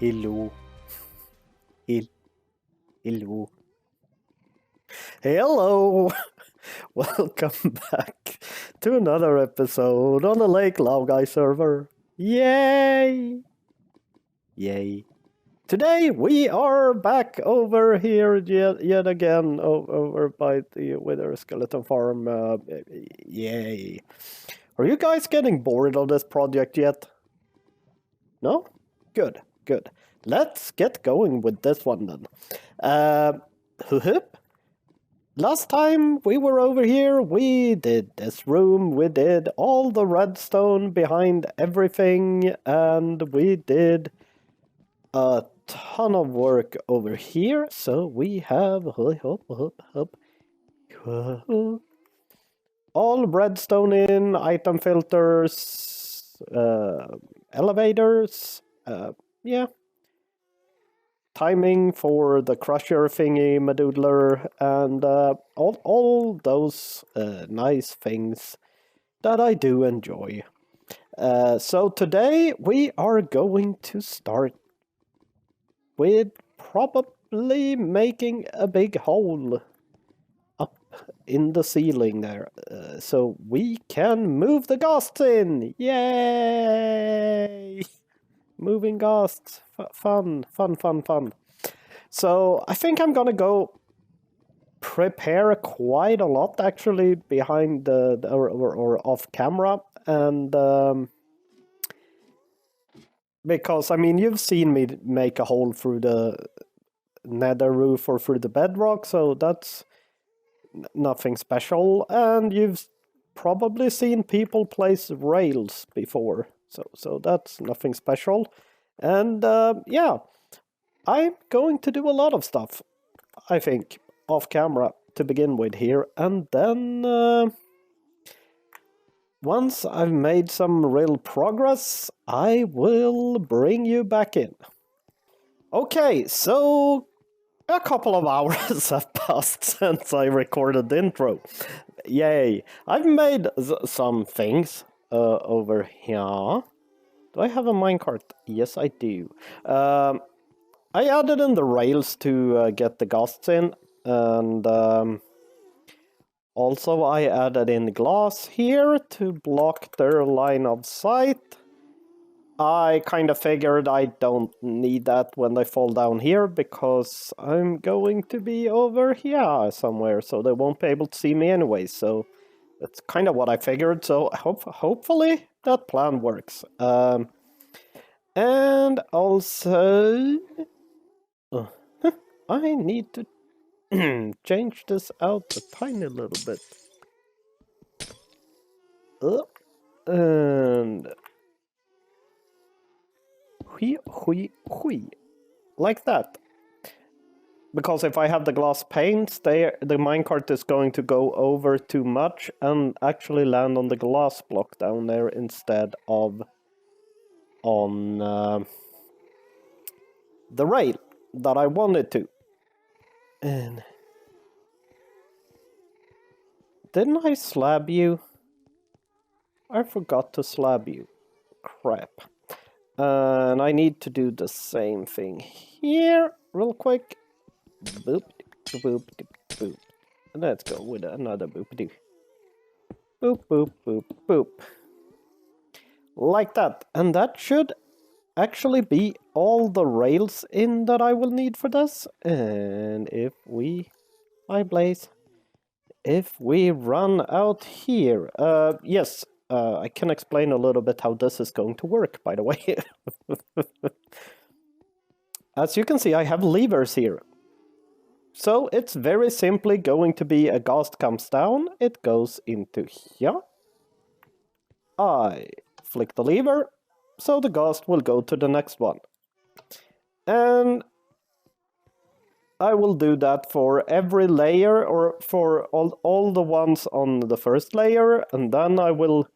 Hello. Hello. Hello. Welcome back to another episode on the Laogai server. Yay! Yay. Today we are back over here yet again over by the Wither Skeleton Farm. Yay. Are you guys getting bored of this project yet? No? Good. Let's get going with this one then. Last time we were over here, we did this room, we did all the redstone behind everything, and we did a ton of work over here. So we have all redstone in, item filters, elevators, yeah. Timing for the crusher thingy, Madoodler, and all those nice things that I do enjoy. So today we are going to start with probably making a big hole up in the ceiling there, so we can move the ghosts in. Yay! Moving ghosts, fun. So I think I'm gonna go prepare quite a lot actually behind or off camera, and because I mean you've seen me make a hole through the nether roof or through the bedrock, so that's nothing special, and you've probably seen people place rails before. So that's nothing special. And yeah, I'm going to do a lot of stuff, I think, off camera to begin with here. And then once I've made some real progress, I will bring you back in. Okay, so a couple of hours have passed since I recorded the intro. Yay! I've made some things over here. Do I have a minecart? Yes, I do. I added in the rails to get the ghosts in, and also I added in glass here to block their line of sight. I kind of figured I don't need that when they fall down here, because I'm going to be over here somewhere, so they won't be able to see me anyway, so that's kind of what I figured, so hopefully that plan works. And also, I need to change this out a tiny little bit. And like that. Because if I have the glass panes, the minecart is going to go over too much and actually land on the glass block down there instead of on the rail that I wanted to. And didn't I slab you? I forgot to slab you. Crap. And I need to do the same thing here real quick. Boop, boop, boop. Let's go with another boop-a-doo. Boop, boop, boop, boop. Like that. And that should actually be all the rails in that I will need for this. And if we... Hi, Blaze. If we run out here... yes, I can explain a little bit how this is going to work, by the way. As you can see, I have levers here. So it's very simply going to be a ghost comes down, it goes into here. I flick the lever, so the ghost will go to the next one. And I will do that for every layer, or for all the ones on the first layer, and then I will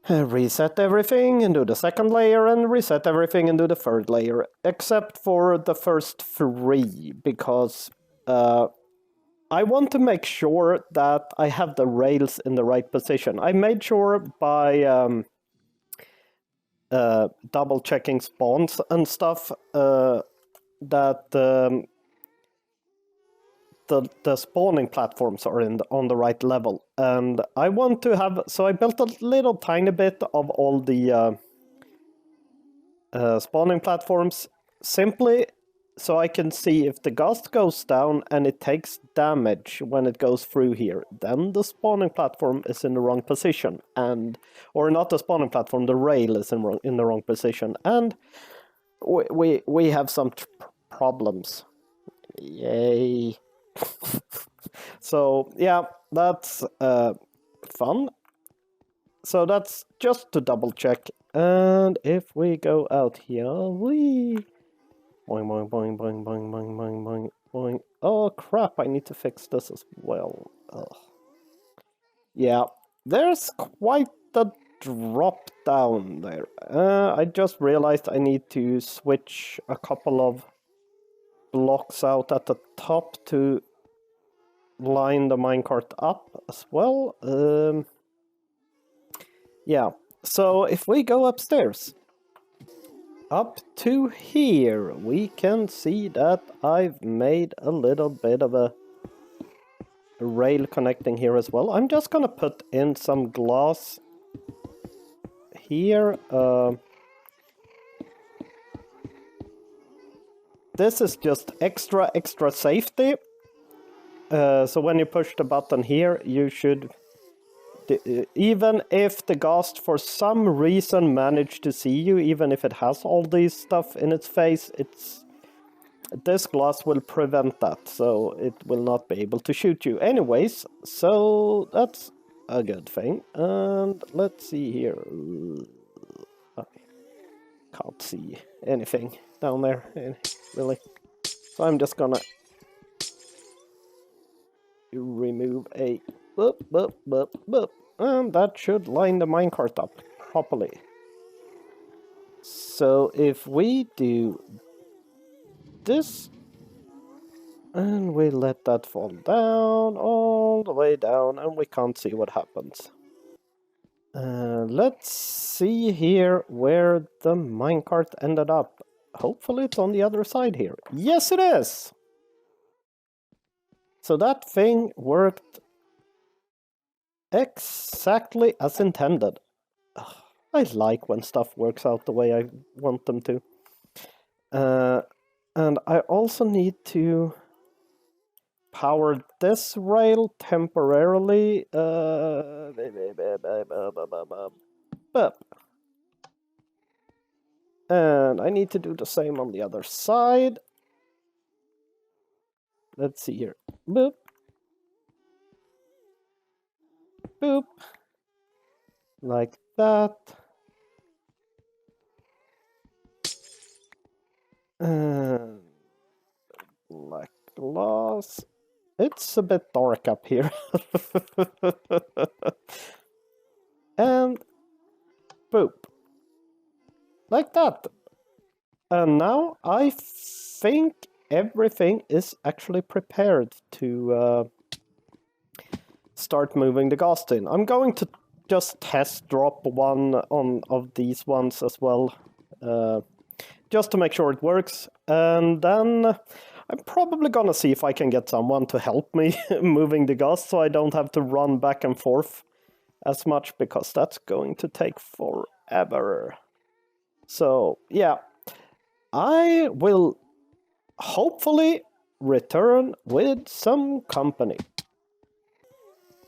reset everything and do the second layer, and reset everything and do the third layer, except for the first three, because I want to make sure that I have the rails in the right position. I made sure by double checking spawns and stuff, that the spawning platforms are on the right level, and I want to have, so I built a little tiny bit of all the spawning platforms simply so I can see if the gust goes down and it takes damage when it goes through here, then the spawning platform is in the wrong position, or not the spawning platform, the rail is in the wrong position, and we have some problems. Yay. So yeah, that's fun. So that's just to double check. And if we go out here, boing, boing, boing, boing, boing, boing, boing, boing, boing. Oh crap, I need to fix this as well. Ugh. Yeah, there's quite a drop down there. I just realized I need to switch a couple of blocks out at the top to line the minecart up as well. Yeah, so if we go upstairs, up to here, we can see that I've made a little bit of a rail connecting here as well. I'm just gonna put in some glass here. This is just extra safety. So when you push the button here, you should, even if the ghost for some reason managed to see you, even if it has all these stuff in its face, this glass will prevent that, so it will not be able to shoot you anyways, so that's a good thing. And let's see here. I can't see anything down there, really. So I'm just gonna remove a boop, and that should line the minecart up properly. So if we do this, and we let that fall down, all the way down, and we can't see what happens. Let's see here where the minecart ended up. Hopefully it's on the other side here. Yes, it is! So that thing worked exactly as intended. Ugh, I like when stuff works out the way I want them to. And I also need to power this rail temporarily. And I need to do the same on the other side. Let's see here. Boop. Boop. Like that. And black glass. It's a bit dark up here. And boop. Like that. And now I think everything is actually prepared to start moving the ghost in. I'm going to just test drop one of these ones as well, just to make sure it works. And then I'm probably gonna see if I can get someone to help me moving the ghost, so I don't have to run back and forth as much, because that's going to take forever. So yeah, I will hopefully return with some company.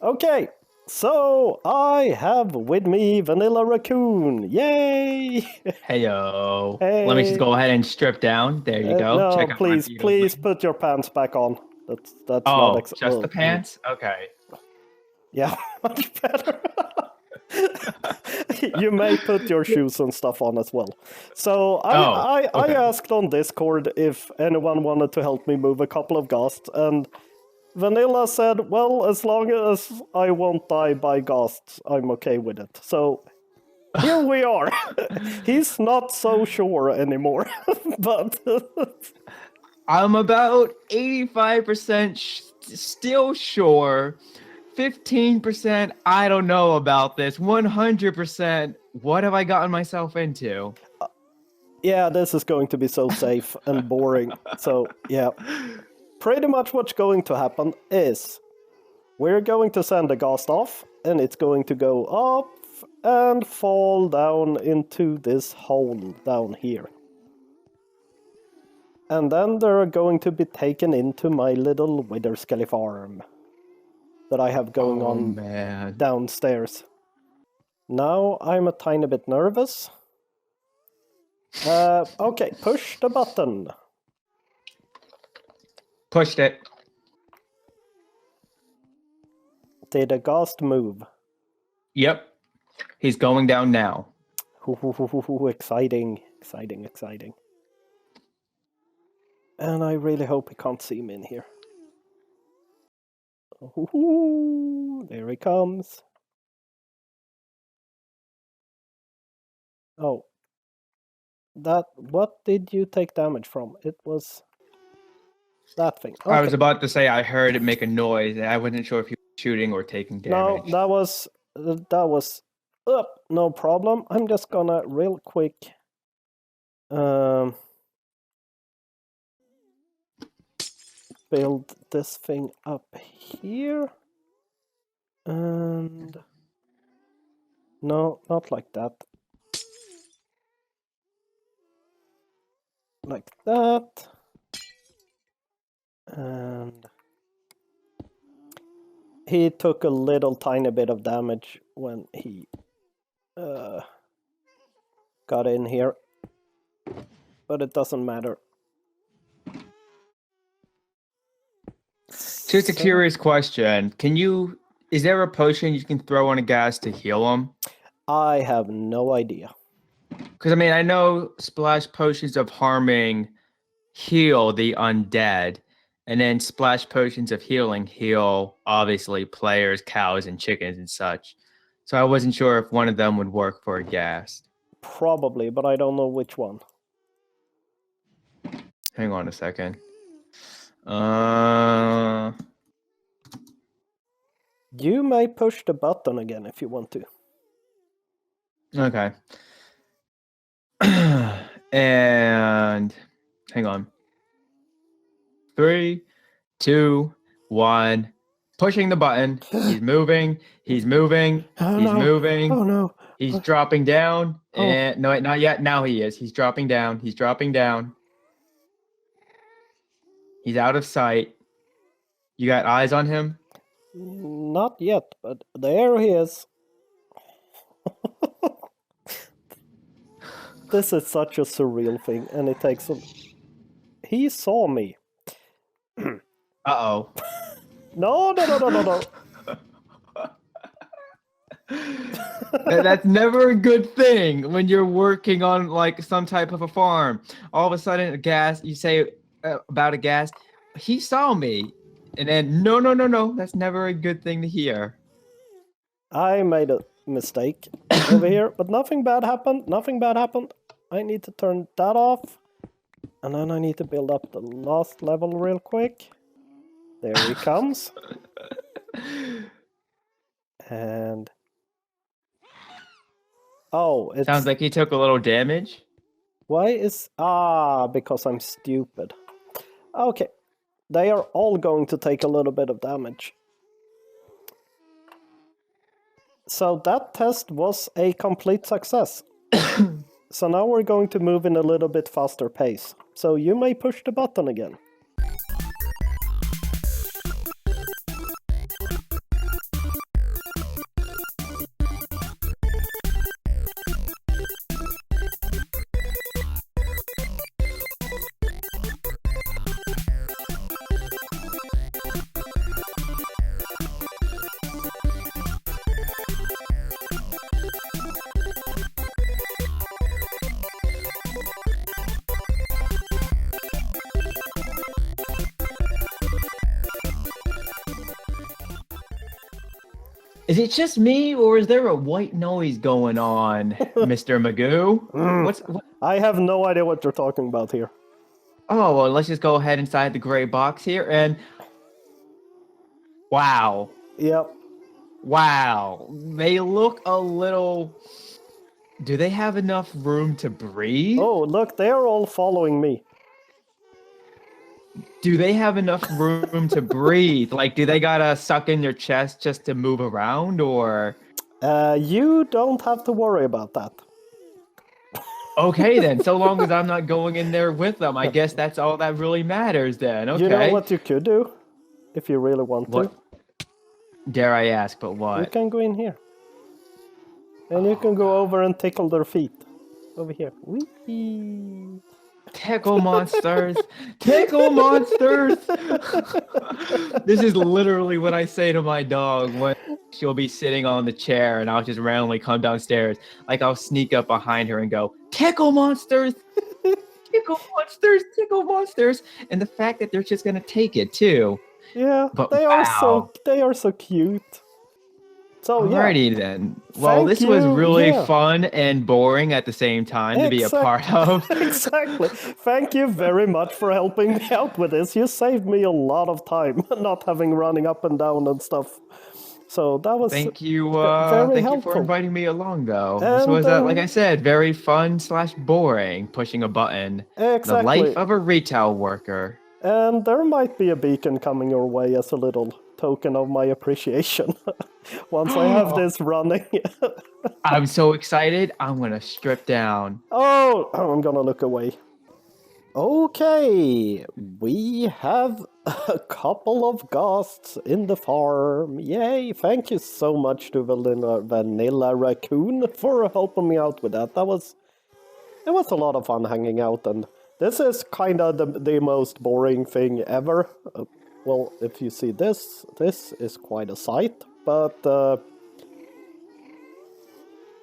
Okay, so I have with me Vanilla Raccoon. Yay! Heyo. Hey. Let me just go ahead and strip down. There you go. No, check out please put your pants back on. That's oh, not just the pants? Okay. Yeah, much better. You may put your shoes and stuff on as well. So I asked on Discord if anyone wanted to help me move a couple of ghosts, and Vanilla said, well, as long as I won't die by ghosts, I'm okay with it. So here we are. He's not so sure anymore, but I'm about 85% still sure. 15%, I don't know about this. 100%, What have I gotten myself into? Yeah, this is going to be so safe and boring. So, yeah. Pretty much what's going to happen is we're going to send the ghast off, and it's going to go up and fall down into this hole down here. And then they're going to be taken into my little wither skelly farm that I have going on downstairs. Now I'm a tiny bit nervous. Okay, push the button. Pushed it. Did the ghast move? Yep. He's going down now. Exciting, exciting, exciting. And I really hope he can't see me in here. There he comes. Oh. What did you take damage from? It was that thing. Okay. I was about to say I heard it make a noise, and I wasn't sure if you were shooting or taking damage. No, that was up. No problem. I'm just gonna real quick. Build this thing up here. And no, not like that. Like that. And he took a little tiny bit of damage when he got in here. But it doesn't matter. Just a curious question. Is there a potion you can throw on a ghast to heal him? I have no idea. Because, I mean, I know splash potions of harming heal the undead, and then splash potions of healing heal, obviously, players, cows, and chickens and such. So I wasn't sure if one of them would work for a ghast. Probably, but I don't know which one. Hang on a second. You may push the button again if you want to. Okay. And hang on. 3, 2, 1. Pushing the button. He's moving. He's moving. Oh, he's no. moving. Oh no. He's dropping down. And no, not yet. Now he is. He's dropping down. He's dropping down. He's out of sight. You got eyes on him? Not yet, but there he is. This is such a surreal thing, and it takes a... He saw me. Uh-oh. No. That's never a good thing when you're working on like some type of a farm. All of a sudden, you say about a ghast, he saw me. And then, no. That's never a good thing to hear. I made a mistake over here, but nothing bad happened. I need to turn that off. And then I need to build up the last level real quick. There he comes. And... oh, it sounds like he took a little damage. Why is... because I'm stupid. Okay. They are all going to take a little bit of damage. So that test was a complete success. So now we're going to move in a little bit faster pace. So you may push the button again. Is it just me, or is there a white noise going on, Mr. Magoo? I have no idea what you're talking about here. Oh, well, let's just go ahead inside the gray box here, and... wow. Yep. Wow. They look a little... Do they have enough room to breathe? Oh, look, they are all following me. Do they have enough room to breathe? Like, do they gotta suck in their chest just to move around, or? You don't have to worry about that. Okay, then. So long as I'm not going in there with them, I guess that's all that really matters. Then, okay. You know what you could do, if you really want What? to? Dare I ask? But You what? can go in here. And you can go over and tickle their feet. Over here. Whee! Tickle monsters! Tickle monsters! This is literally what I say to my dog when she'll be sitting on the chair and I'll just randomly come downstairs. Like I'll sneak up behind her and go, tickle monsters! Tickle monsters! Tickle monsters! And the fact that they're just gonna take it too. Yeah, But they wow. are so cute. So Alrighty then. Well, Thank this was you, really yeah. fun and boring at the same time to be a part of. Exactly. Thank you very much for helping me out with this. You saved me a lot of time, not having running up and down and stuff. So that was Thank you. very Thank you for helpful. inviting me along, though. This And, was, like I said, very fun / boring. Pushing a button. The Exactly. life of a retail worker. And there might be a beacon coming your way as a little token of my appreciation. Once I have this running. I'm so excited. I'm gonna strip down. Oh, I'm gonna look away. Okay, we have a couple of ghosts in the farm. Yay, thank you so much to Vanilla Raccoon for helping me out with that. It was a lot of fun hanging out, and this is kind of the most boring thing ever. Well, if you see this is quite a sight, but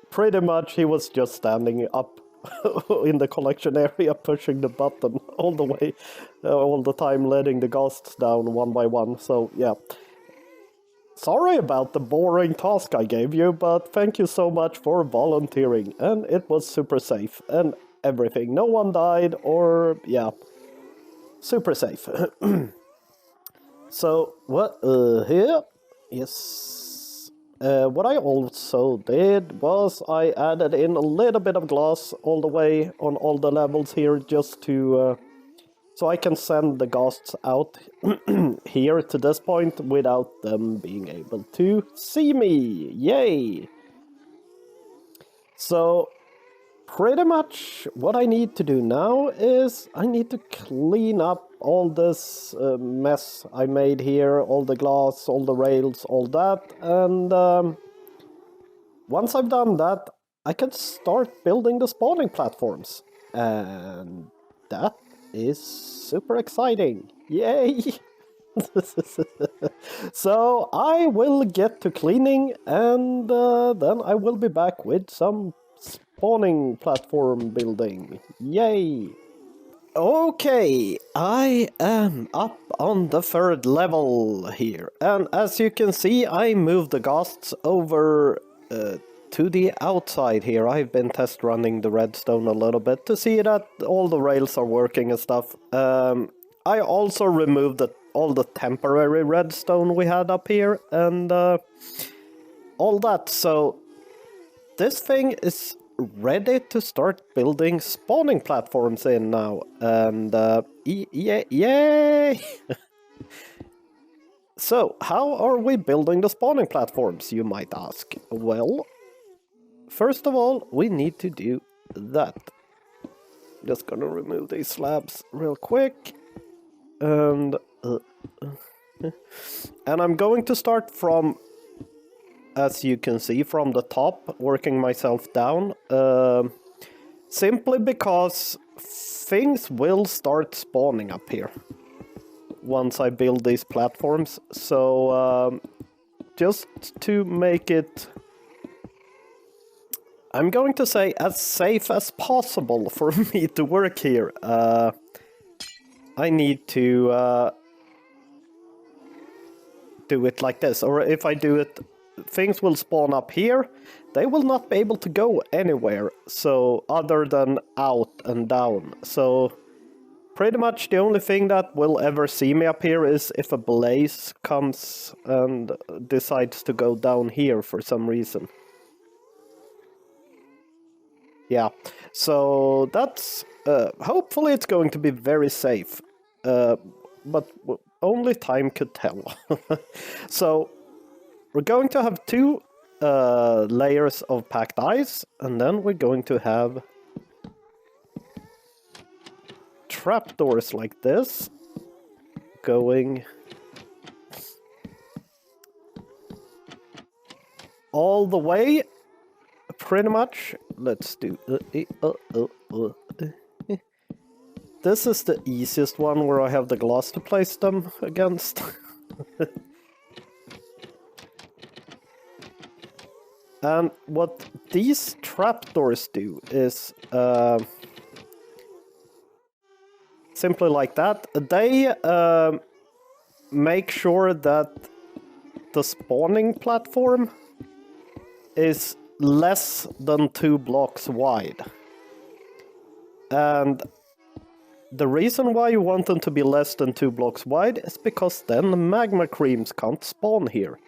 pretty much he was just standing up in the collection area, pushing the button all the way, all the time, letting the ghosts down one by one. So yeah, sorry about the boring task I gave you, but thank you so much for volunteering, and it was super safe and everything. No one died, or yeah, super safe. So what here? Yes. What I also did was I added in a little bit of glass all the way on all the levels here, just to so I can send the ghosts out here to this point without them being able to see me. Yay! So pretty much what I need to do now is I need to clean up all this mess I made here, all the glass, all the rails, all that, and once I've done that, I can start building the spawning platforms, and that is super exciting. Yay! So I will get to cleaning, and then I will be back with some spawning platform building. Yay! Okay, I am up on the 3rd level here, and as you can see, I moved the ghosts over to the outside here. I've been test running the redstone a little bit to see that all the rails are working and stuff. I also removed all the temporary redstone we had up here and all that, so this thing is ready to start building spawning platforms in now, and yay! So, how are we building the spawning platforms, you might ask? Well, first of all, we need to do that. Just gonna remove these slabs real quick, and I'm going to start from, as you can see, from the top, working myself down, simply because things will start spawning up here once I build these platforms. So just to make it, I'm going to say, as safe as possible for me to work here, I need to do it like this, or if I do it, things will spawn up here. They will not be able to go anywhere, so other than out and down. So pretty much the only thing that will ever see me up here is if a blaze comes and decides to go down here for some reason. Yeah, so that's hopefully it's going to be very safe, but only time could tell. So we're going to have two layers of packed ice, and then we're going to have trapdoors like this going all the way, pretty much. Let's do this is the easiest one where I have the glass to place them against. And what these trapdoors do is simply like that. They make sure that the spawning platform is less than 2 blocks wide. And the reason why you want them to be less than 2 blocks wide is because then the magma creams can't spawn here.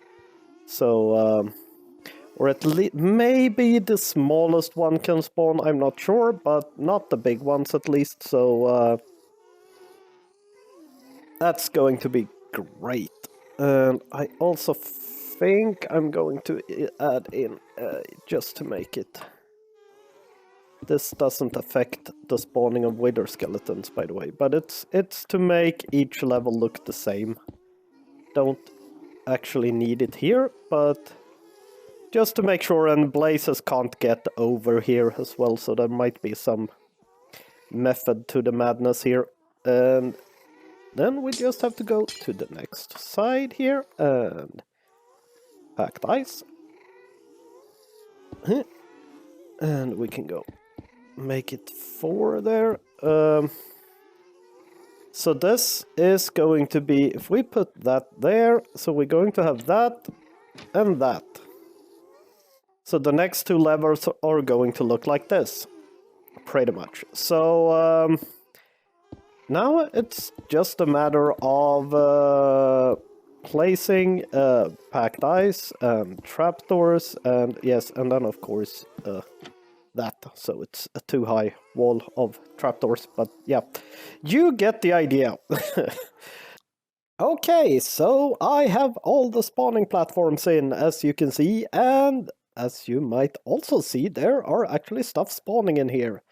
So, or at least maybe the smallest one can spawn, I'm not sure, but not the big ones at least, so that's going to be great. And I also think I'm going to add in, just to make it... This doesn't affect the spawning of wither skeletons, by the way, but it's to make each level look the same. Don't actually need it here, but just to make sure, and blazes can't get over here as well, so there might be some method to the madness here. And then we just have to go to the next side here, and packed ice. And we can go make it 4 there. So this is going to be, if we put that there, so we're going to have that and that. So the next 2 levels are going to look like this, pretty much. So now it's just a matter of placing packed ice and trapdoors, and yes, and then of course that, so it's a too high wall of trapdoors, but yeah, you get the idea. Okay, so I have all the spawning platforms in, as you can see, and as you might also see, there are actually stuff spawning in here.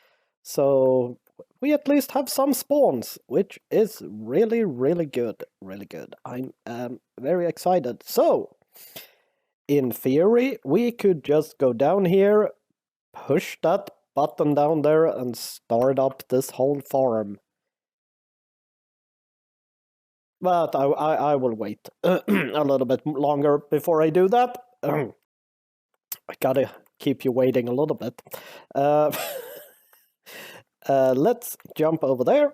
So we at least have some spawns, which is really, really good, really good. I'm very excited. So, in theory, we could just go down here, push that button down there and start up this whole farm. But I will wait a little bit longer before I do that. I gotta keep you waiting a little bit. Let's jump over there.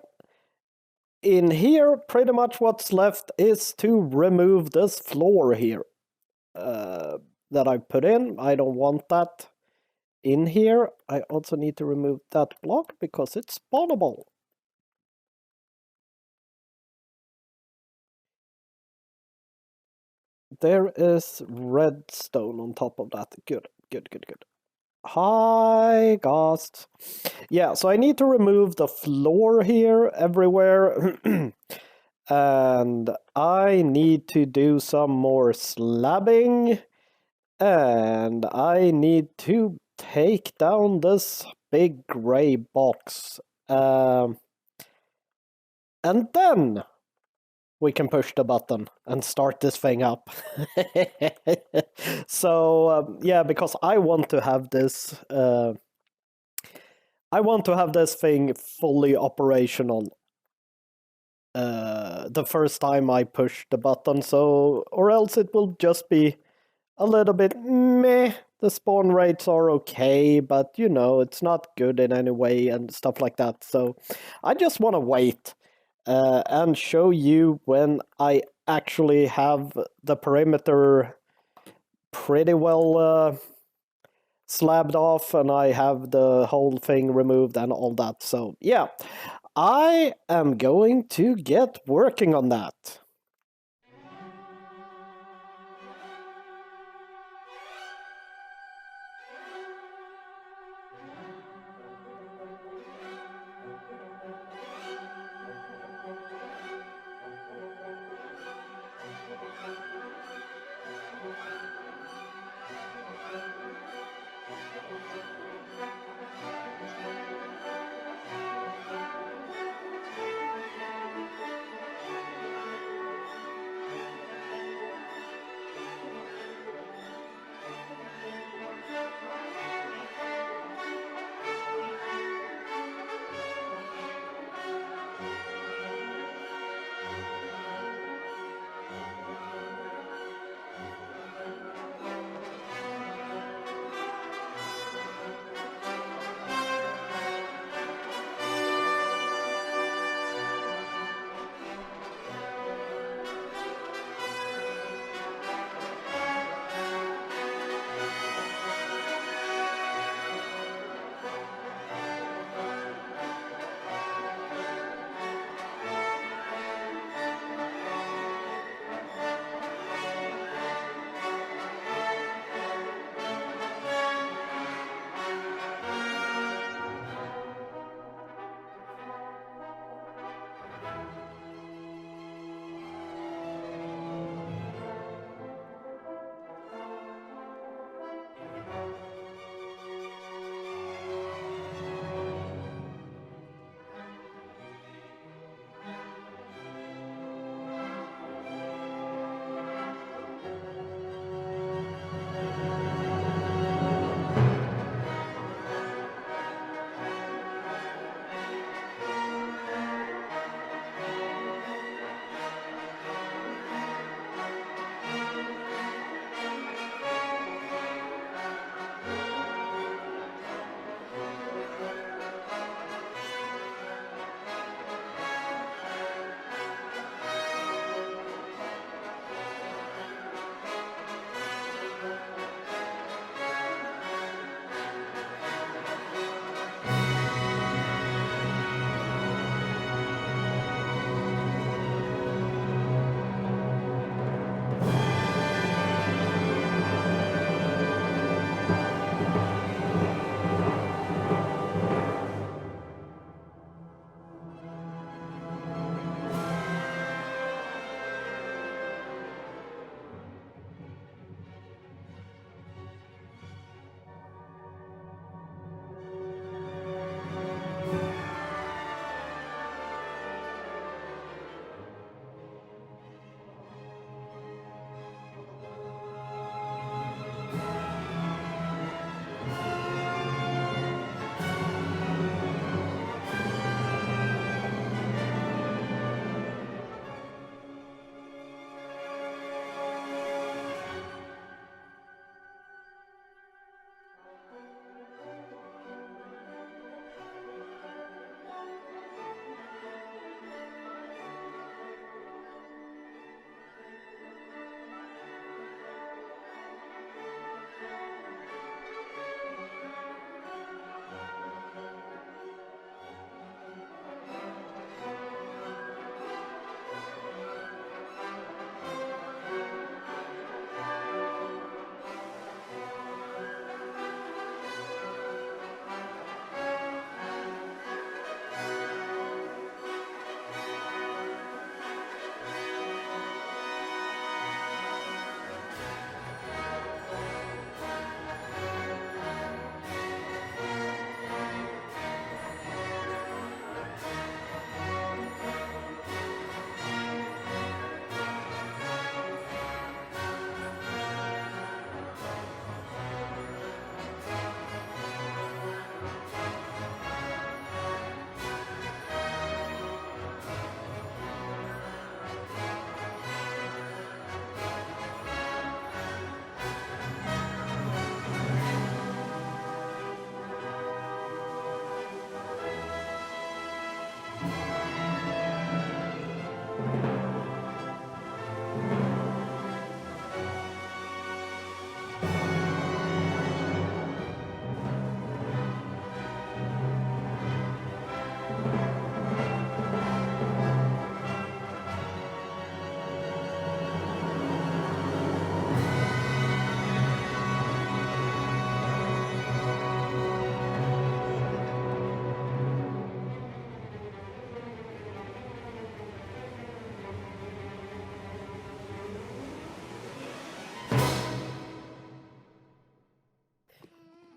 In here, pretty much what's left is to remove this floor here that I put in. I don't want that in here. I also need to remove that block because it's spawnable. There is redstone on top of that. Good, good, good, good. Hi, ghosts. Yeah, so I need to remove the floor here everywhere. And I need to do some more slabbing. And I need to take down this big gray box. And then we can push the button and start this thing up. So, yeah, because I want to have this... I want to have this thing fully operational the first time I push the button, so... Or else it will just be a little bit meh. The spawn rates are okay, but, you know, it's not good in any way and stuff like that. So I just want to wait and show you when I actually have the perimeter pretty well slabbed off and I have the whole thing removed and all that. So yeah, I am going to get working on that.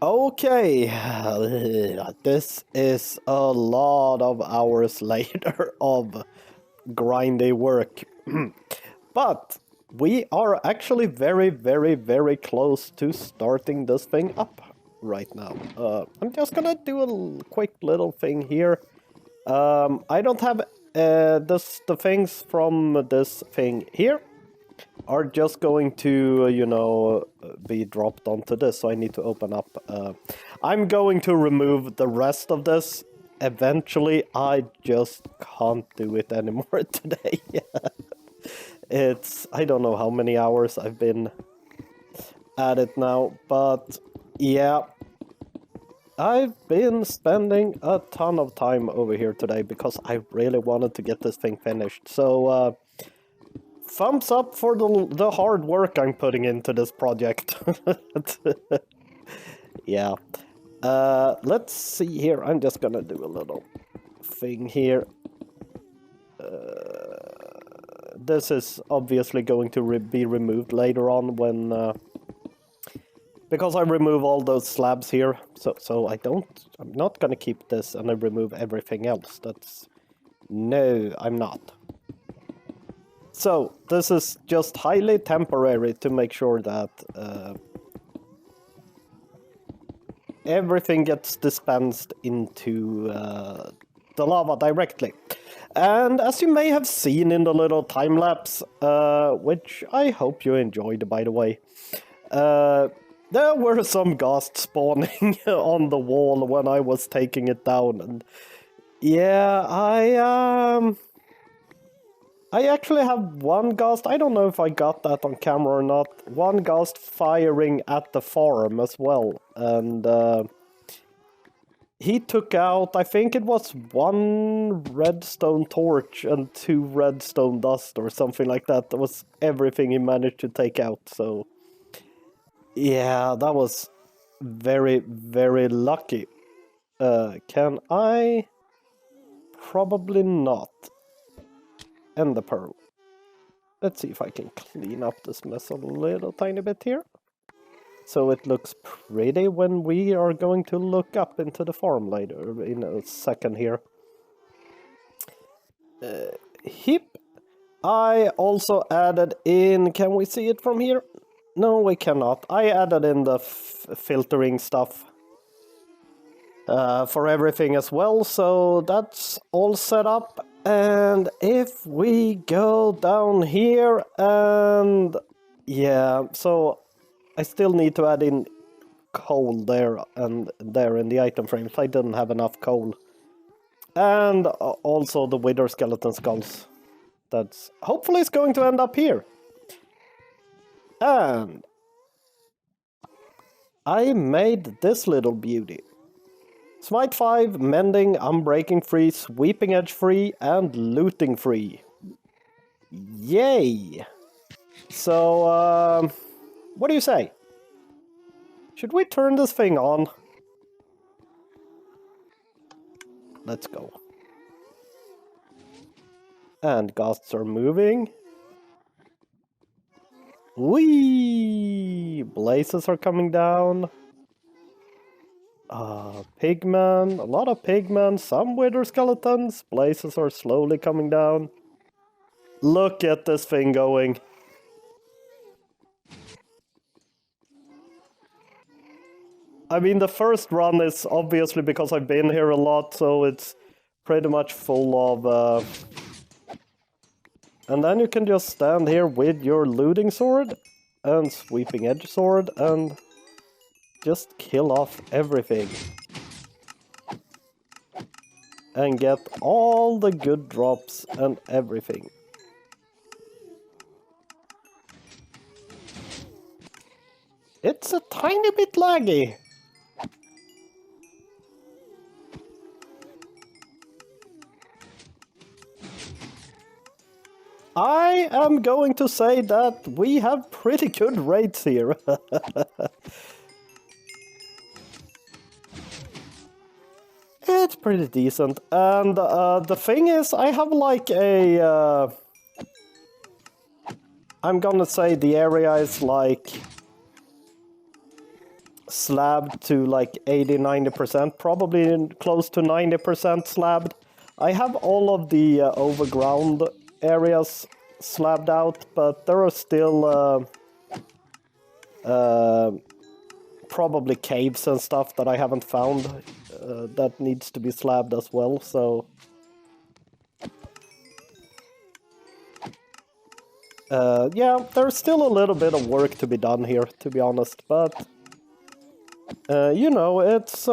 Okay, this is a lot of hours later of grindy work. But we are actually very, very, very close to starting this thing up right now. I'm just gonna do a quick little thing here. I don't have the things from this thing here are just going to, you know, be dropped onto this, so I need to open up. I'm going to remove the rest of this. Eventually, I just can't do it anymore today. I don't know how many hours I've been at it now, but yeah. I've been spending a ton of time over here today because I really wanted to get this thing finished. So, thumbs up for the hard work I'm putting into this project. Yeah. Let's see here. I'm just gonna do a little thing here. This is obviously going to be removed later on when... because I remove all those slabs here, so I'm not gonna keep this and I remove everything else. No, I'm not. So, this is just highly temporary to make sure that everything gets dispensed into the lava directly. And as you may have seen in the little time-lapse, which I hope you enjoyed, by the way, there were some ghosts spawning on the wall when I was taking it down, and yeah, I actually have one ghost. I don't know if I got that on camera or not. One ghost firing at the farm as well, and he took out, I think it was 1 redstone torch and 2 redstone dust or something like that. That was everything he managed to take out, so... yeah, that was very, very lucky. Can I? Probably not. And the pearl. Let's see if I can clean up this mess a little tiny bit here. So it looks pretty when we are going to look up into the farm later in a second here. Hip. I also added in, can we see it from here? No, we cannot. I added in the filtering stuff for everything as well, so that's all set up. And if we go down here and... yeah, so I still need to add in coal there and there in the item frames. I didn't have enough coal. And also the wither skeleton skulls. That's hopefully it's going to end up here. And I made this little beauty. Smite 5, mending, unbreaking free, sweeping edge free, and looting free. Yay! So, what do you say? Should we turn this thing on? Let's go. And ghosts are moving. Whee! Blazes are coming down. Pigmen, a lot of pigmen, some wither skeletons. Blazes are slowly coming down. Look at this thing going. I mean, the first run is obviously because I've been here a lot, so it's pretty much full of... and then you can just stand here with your looting sword and sweeping edge sword and just kill off everything. And get all the good drops and everything. It's a tiny bit laggy. I am going to say that we have pretty good rates here. It's pretty decent. And the thing is, I have like a... I'm gonna say the area is like slabbed to like 80-90%, probably close to 90% slabbed. I have all of the overground areas slabbed out, but there are still probably caves and stuff that I haven't found that needs to be slabbed as well, so... yeah, there's still a little bit of work to be done here, to be honest, but... you know, it's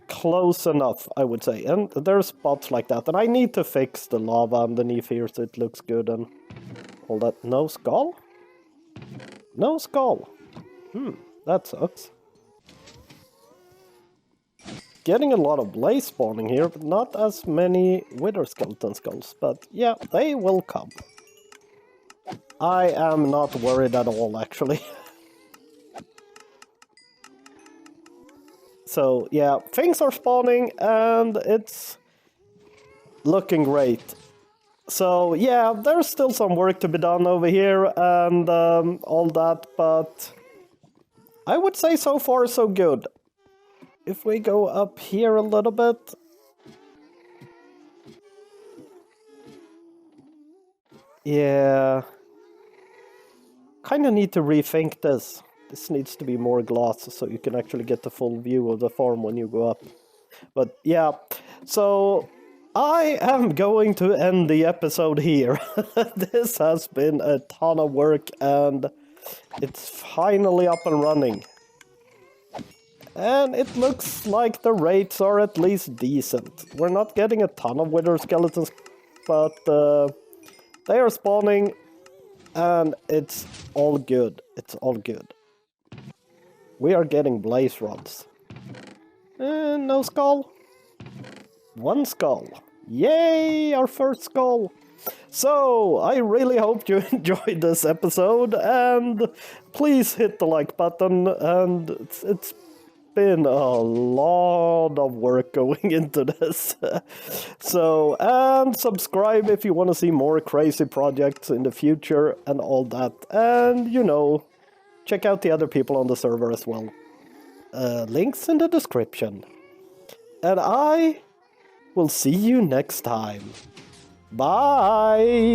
close enough, I would say. And there's spots like that, and I need to fix the lava underneath here so it looks good and all that. No skull? No skull. That sucks. Getting a lot of blaze spawning here, but not as many wither skeleton skulls. But yeah, they will come. I am not worried at all, actually. So yeah, things are spawning and it's looking great. So yeah, there's still some work to be done over here and all that, but I would say so far so good. If we go up here a little bit. Yeah. Kinda need to rethink this. This needs to be more glass so you can actually get the full view of the farm when you go up. But yeah, so I am going to end the episode here. This has been a ton of work and it's finally up and running. And it looks like the rates are at least decent. We're not getting a ton of wither skeletons, but they are spawning and it's all good. It's all good. We are getting blaze rods. No skull. One skull. Yay, our first skull. So, I really hope you enjoyed this episode, and please hit the like button, and it's been a lot of work going into this. So, and subscribe if you want to see more crazy projects in the future and all that. And, you know, check out the other people on the server as well. Links in the description. And I will see you next time. Bye!